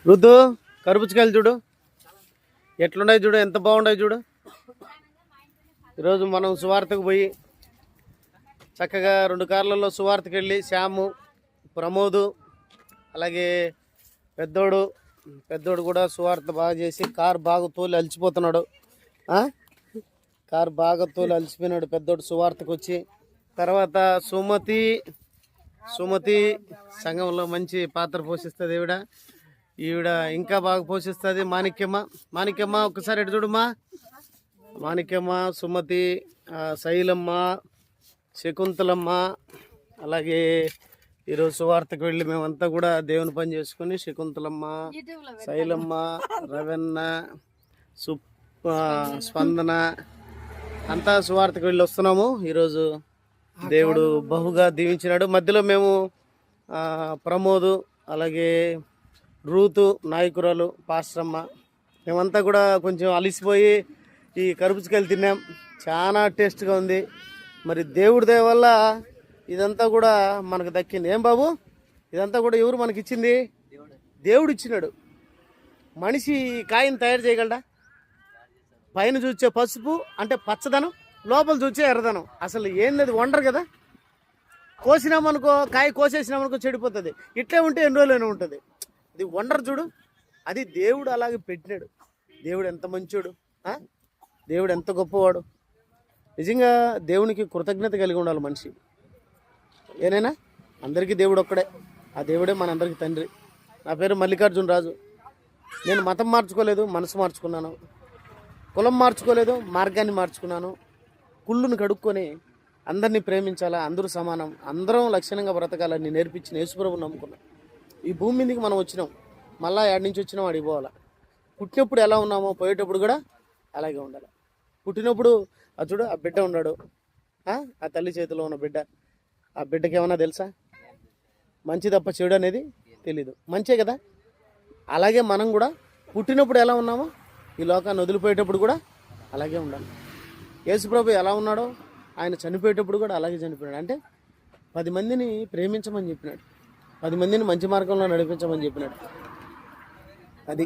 రుద్దు కరుపుచ్చుకాయలు చూడు ఎట్లున్నాయి చూడు, ఎంత బాగున్నాయి చూడు. ఈరోజు మనం సువార్తకు పోయి చక్కగా 2 కార్లలో సువార్తకు వెళ్ళి శ్యాము, ప్రమోదు, అలాగే పెద్దోడు కూడా సువార్త బాగా చేసి కారు బాగా తోలి అలిచిపోతున్నాడు. కారు బాగా తోలి అలిచిపోయినాడు పెద్దోడు సువార్తకు వచ్చి. తర్వాత సుమతి సంఘంలో మంచి పాత్ర పోషిస్తుంది. ఈవిడ ఇంకా బాగా పోషిస్తుంది. మాణిక్యమ్మ ఒకసారి ఎటు చూడమ్మా. మాణిక్యమ్మ, సుమతి, శైలమ్మ, శకుంతలమ్మ, అలాగే ఈరోజు సువార్తకు వెళ్ళి మేమంతా కూడా దేవుని పని చేసుకుని శకుంతలమ్మ, శైలమ్మ, రవెన్న, స్పందన అంతా సువార్తకు వెళ్ళి వస్తున్నాము. ఈరోజు దేవుడు బహుగా దీవించినాడు. మధ్యలో మేము ప్రమోదు, అలాగే రూతు నాయకురాలు, పాస్టరమ్మ, మేమంతా కూడా కొంచెం అలిసిపోయి ఈ కరుపుచ్చుకాయలు తిన్నాం. చాలా టేస్ట్గా ఉంది. మరి దేవుడి దయ వల్ల ఇదంతా కూడా మనకు దక్కింది. ఏం బాబు, ఇదంతా కూడా ఎవరు మనకి ఇచ్చింది? దేవుడు ఇచ్చినాడు. మనిషి కాయని తయారు చేయగలడా? పైన చూచే పసుపు అంటే పచ్చదనం, లోపల చూచే ఎర్రదనం. అసలు ఏంది అది? వండరు కదా. కోసినామనుకో, కాయ కోసేసినామనుకో చెడిపోతుంది. ఇట్లే ఉంటే ఎన్ని రోజులైనా ఉంటుంది. ఇది వండరు చూడు. అది దేవుడు అలాగే పెట్టినాడు. దేవుడు ఎంత మంచోడు, దేవుడు ఎంత గొప్పవాడు. నిజంగా దేవునికి కృతజ్ఞత కలిగి ఉండాలి మనిషి. ఏనైనా అందరికీ దేవుడు ఒక్కడే. ఆ దేవుడే మనందరికీ తండ్రి. నా పేరు మల్లికార్జున రాజు. నేను మతం మార్చుకోలేదు, మనసు మార్చుకున్నాను. కులం మార్చుకోలేదు, మార్గాన్ని మార్చుకున్నాను. కుళ్ళును కడుక్కొని అందరినీ ప్రేమించాలా, అందరూ సమానం, అందరం లక్షణంగా బ్రతకాలని నేర్పించిన యేసుప్రభుని నమ్ముకున్నాం. ఈ భూమి మీదకి మనం వచ్చినాం. మళ్ళీ ఎక్కడి నుంచి వచ్చినాం అడిగి పోవాలా. పుట్టినప్పుడు ఎలా ఉన్నామో పోయేటప్పుడు కూడా అలాగే ఉండాలి. పుట్టినప్పుడు చూడు, ఆ బిడ్డ ఉన్నాడు, ఆ తల్లి చేతిలో ఉన్న బిడ్డ. ఆ బిడ్డకి ఏమన్నా తెలుసా? మంచి తప్ప చెడు అనేది తెలీదు. మంచే కదా. అలాగే మనం కూడా పుట్టినప్పుడు ఎలా ఉన్నామో ఈ లోకాన్ని వదిలిపోయేటప్పుడు కూడా అలాగే ఉండాలి. యేసుప్రభు ఎలా ఉన్నాడో ఆయన చనిపోయేటప్పుడు కూడా అలాగే చనిపోయాడు. అంటే 10 మందిని ప్రేమించమని చెప్పినాడు, 10 మందిని మంచి మార్గంలో నడిపించమని చెప్పినాడు. అది